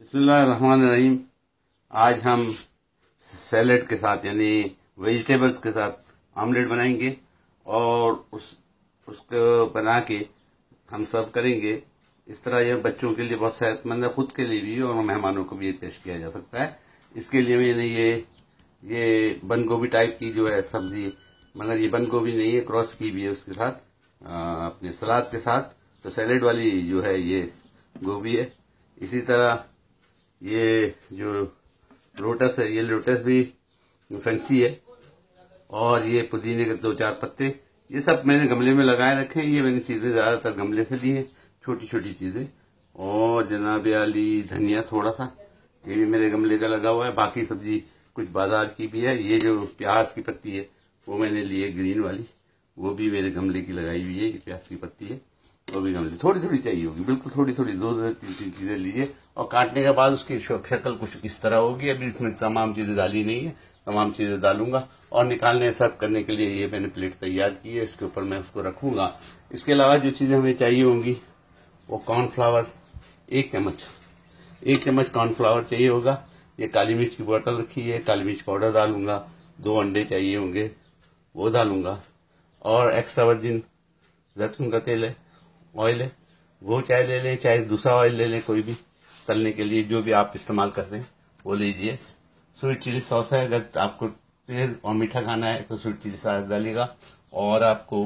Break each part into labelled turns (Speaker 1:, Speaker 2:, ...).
Speaker 1: बिस्मिल्लाहिर्रहमानिर्रहीम। आज हम सैलेड के साथ यानी वेजिटेबल्स के साथ ऑमलेट बनाएंगे और उसको बना के हम सर्व करेंगे। इस तरह यह बच्चों के लिए बहुत सेहतमंद है, खुद के लिए भी और मेहमानों को भी पेश किया जा सकता है। इसके लिए मैंने ये बंद गोभी टाइप की जो है सब्जी, मगर ये बंद गोभी नहीं है, क्रॉस की भी है उसके साथ अपने सलाद के साथ। तो सैलेड वाली जो है ये गोभी है। इसी तरह ये जो लोटस है, ये लोटस भी फैंसी है। और ये पुदीने के 2-4 पत्ते, ये सब मैंने गमले में लगाए रखे हैं। ये मैंने चीज़ें ज़्यादातर गमले से ली हैं, छोटी छोटी चीज़ें। और जनाब आली धनिया थोड़ा सा, ये भी मेरे गमले का लगा हुआ है। बाकी सब्जी कुछ बाजार की भी है। ये जो प्याज की पत्ती है वो मैंने ली है ग्रीन वाली, वो भी मेरे गमले की लगाई हुई है। ये प्याज की पत्ती है, वो भी गमले थोड़ी थोड़ी चाहिए होगी, बिल्कुल थोड़ी थोड़ी, 2-3 चीज़ें लीजिए। और काटने के बाद उसकी शक्ल कुछ इस तरह होगी। अभी इसमें तमाम चीज़ें डाली नहीं है, तमाम चीज़ें डालूंगा। और निकालने सर्व करने के लिए ये मैंने प्लेट तैयार की है, इसके ऊपर मैं उसको रखूंगा। इसके अलावा जो चीज़ें हमें चाहिए होंगी वो कॉर्नफ्लावर 1 चम्मच कॉर्नफ्लावर चाहिए होगा। ये काली मिर्च की बोतल रखी है, काली मिर्च पाउडर डालूंगा। 2 अंडे चाहिए होंगे, वो डालूंगा। और एक्स्ट्रा वर्जिन जैतून का तेल है, ऑयल है, वो चाहे ले लें, चाहे दूसरा ऑयल ले लें, कोई भी तलने के लिए जो भी आप इस्तेमाल करते हैं वो लीजिए। स्वीट चिली सॉस है, अगर आपको तेज और मीठा खाना है तो स्वीट चिली सॉस डालिएगा। और आपको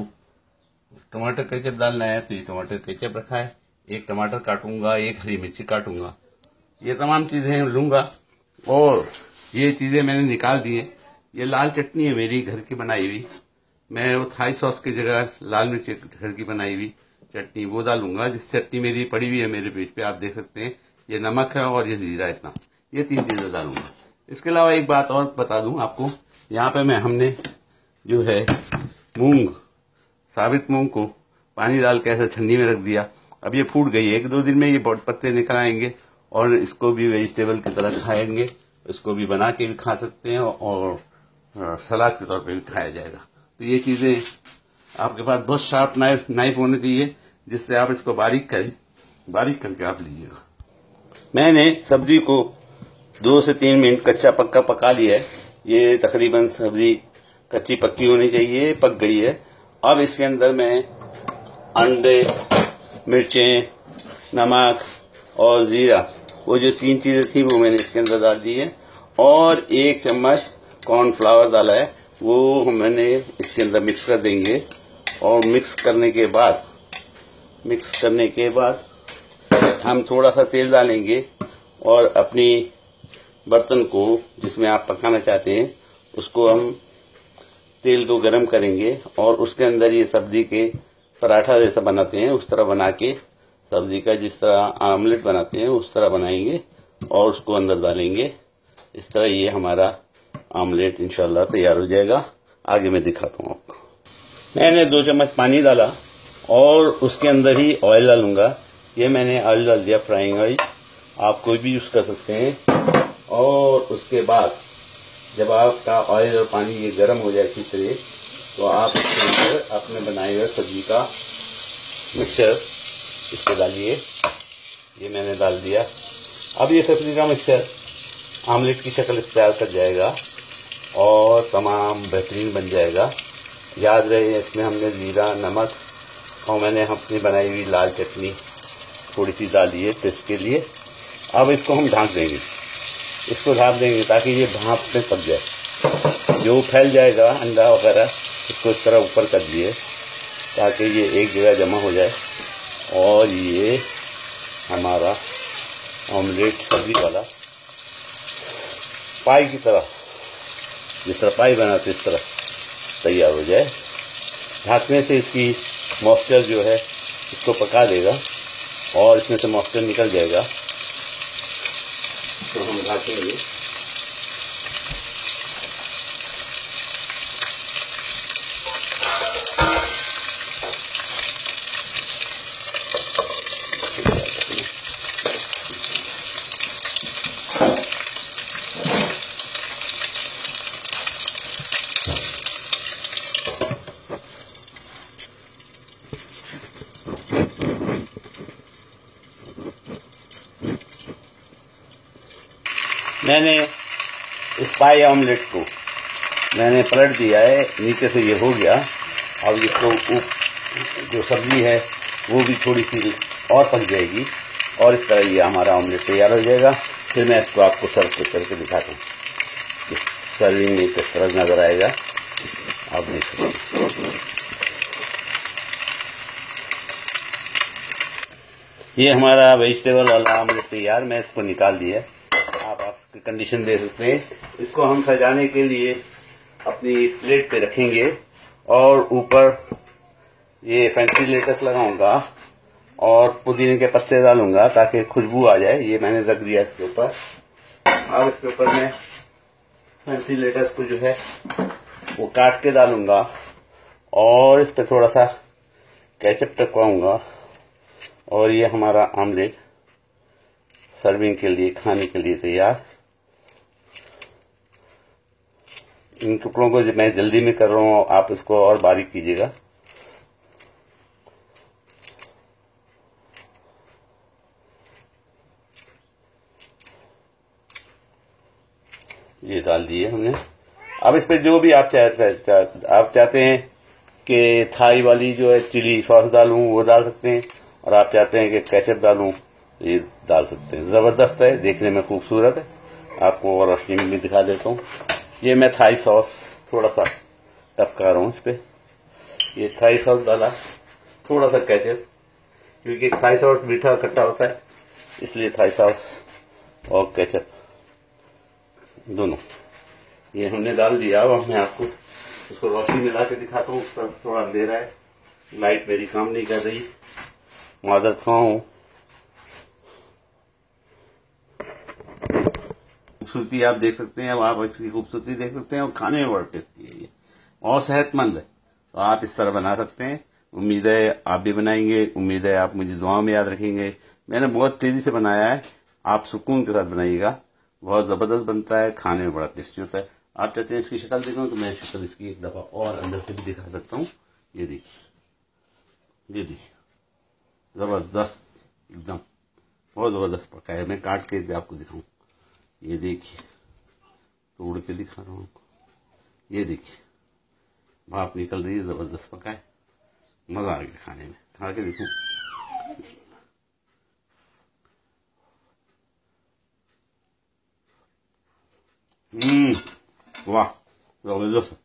Speaker 1: टमाटर केचप डालना है तो ये टमाटर केचप रखा है। 1 टमाटर काटूंगा, 1 हरी मिर्ची काटूंगा, ये तमाम चीज़ें लूँगा। और ये चीज़ें मैंने निकाल दी हैं। ये लाल चटनी है मेरी घर की बनाई हुई, मैं वो थाई सॉस की जगह लाल मिर्च घर की बनाई हुई चटनी वो डालूंगा। जिस चटनी मेरी पड़ी हुई है मेरे पेज पे, आप देख सकते हैं। ये नमक है और ये जीरा, इतना, ये 3 चीज़ें डालूंगा। इसके अलावा एक बात और बता दूं आपको, यहाँ पे हमने जो है साबित मूंग को पानी डाल के ऐसे ठंडी में रख दिया। अब ये फूट गई है, 1-2 दिन में ये बहुत पत्ते निकल आएंगे और इसको भी वेजिटेबल की तरह खाएंगे। इसको भी बना के भी खा सकते हैं और सलाद के तौर पे भी खाया जाएगा। तो ये चीज़ें आपके पास बहुत शार्प नाइफ होनी चाहिए, जिससे आप इसको बारीक करके आप लीजिएगा। मैंने सब्जी को 2 से 3 मिनट कच्चा पक्का पका लिया है। ये तकरीबन सब्जी कच्ची पक्की होनी चाहिए, पक गई है। अब इसके अंदर मैं अंडे, मिर्चें, नमक और जीरा, वो जो 3 चीज़ें थी वो मैंने इसके अंदर डाल दी है। और 1 चम्मच कॉर्नफ्लावर डाला है, वो मैंने इसके अंदर मिक्स कर देंगे। और मिक्स करने के बाद हम थोड़ा सा तेल डालेंगे और अपनी बर्तन को जिसमें आप पकाना चाहते हैं उसको हम तेल को गरम करेंगे और उसके अंदर ये सब्जी के पराठा जैसा बनाते हैं उस तरह बना के, सब्जी का जिस तरह ऑमलेट बनाते हैं उस तरह बनाएंगे और उसको अंदर डालेंगे। इस तरह ये हमारा ऑमलेट इंशाल्लाह तैयार हो जाएगा। आगे मैं दिखाता हूँ आपको। मैंने 2 चम्मच पानी डाला और उसके अंदर ही ऑयल डालूंगा। ये मैंने ऑयल डाल दिया, फ्राइंग ऑयल, आप कोई भी यूज़ कर सकते हैं। और उसके बाद जब आपका ऑयल और पानी ये गर्म हो जाए अच्छी तरह, तो आप इसके अंदर अपने बनाए हुए सब्जी का मिक्सचर इसको डालिए। ये मैंने डाल दिया। अब ये सब्जी का मिक्सचर आमलेट की शक्ल इख्तियार कर जाएगा और तमाम बेहतरीन बन जाएगा। याद रहे इसमें हमने जीरा, नमक और मैंने अपनी बनाई हुई लाल चटनी थोड़ी सी डाली है टेस्ट के लिए। अब इसको हम ढाँक देंगे, ताकि ये भाप में पक जाए। जो फैल जाएगा अंडा वगैरह इसको इस तरह ऊपर कर दिए ताकि ये एक जगह जमा हो जाए। और ये हमारा ऑमलेट सब्जी वाला पाई की तरह, जिस तरह पाई बनाते इस तरह तैयार हो जाए। ढकने से इसकी मॉइस्चर जो है इसको पका देगा और इसमें से मॉइस्चर निकल जाएगा। तो हम ढकेंगे। मैंने इस पाई ऑमलेट को मैंने पलट दिया है, नीचे से ये हो गया। अब इसको जो सब्जी है वो भी थोड़ी सी और पक जाएगी और इस तरह ये हमारा ऑमलेट तैयार हो जाएगा। फिर मैं इसको आपको सर्व करके दिखाता हूँ। सर्विंग में किस तरह नजर आएगा आप देख सकते हैं। ये हमारा वेजिटेबल वाला ऑमलेट तैयार, मैं इसको निकाल दिया। आप इसकी कंडीशन दे सकते हैं। इसको हम सजाने के लिए अपनी प्लेट पे रखेंगे और ऊपर ये फैंसी लेटस लगाऊंगा और पुदीने के पत्ते डालूंगा ताकि खुशबू आ जाए। ये मैंने रख दिया इसके ऊपर। अब इसके ऊपर मैं फैंसी लेटस को जो है वो काट के डालूंगा और इस पर थोड़ा सा केचप टपकाऊंगा और ये हमारा ऑमलेट सर्विंग के लिए, खाने के लिए तैयार। इन टुकड़ों को मैं जल्दी में कर रहा हूँ, आप इसको और बारीक कीजिएगा। ये डाल दिए हमने। अब इस पे जो भी आप चाहते हैं कि थाई वाली जो है चिली सॉस डालूं वो डाल सकते हैं, और आप चाहते हैं कि केचप डालूं ये डाल सकते हैं। जबरदस्त है, देखने में खूबसूरत है। आपको और रोशनी में भी दिखा देता हूँ। ये मैं थाई सॉस थोड़ा सा टपका रहा हूँ इस पे। ये थाई सॉस डाला, थोड़ा सा केचप, क्योंकि थाई सॉस मीठा खट्टा होता है, इसलिए थाई सॉस और केचप दोनों ये हमने डाल दिया। अब मैं आपको इसको रोशनी मिला के दिखाता हूँ। पर थोड़ा अंधेरा है, लाइट मेरी काम नहीं कर रही, मादरत खां हूँ। खूबसूरती आप देख सकते हैं। अब आप इसकी खूबसूरती देख सकते हैं और खाने में बड़ा टेस्टी है ये और सेहतमंद है। तो आप इस तरह बना सकते हैं। उम्मीद है आप भी बनाएंगे। उम्मीद है आप मुझे दुआ में याद रखेंगे। मैंने बहुत तेजी से बनाया है, आप सुकून के साथ बनाइएगा। बहुत ज़बरदस्त बनता है, खाने में बड़ा टेस्टी होता है। आप चाहते हैं इसकी शक्ल दिखाऊं तो मैं शक्ल इसकी एक दफ़ा और अंदर से भी दिखा सकता हूँ। ये देखिए, ये देखिए, ज़बरदस्त एकदम, बहुत ज़बरदस्त पका है। मैं काट के आपको दिखाऊं, ये देखिए, तोड़ के दिखा रहा हूँ आपको। ये देखिए, भाप निकल रही है, ज़बरदस्त पका है, मज़ा आ गया खाने में। खा के देखूँ, वाह, ज़बरदस्त।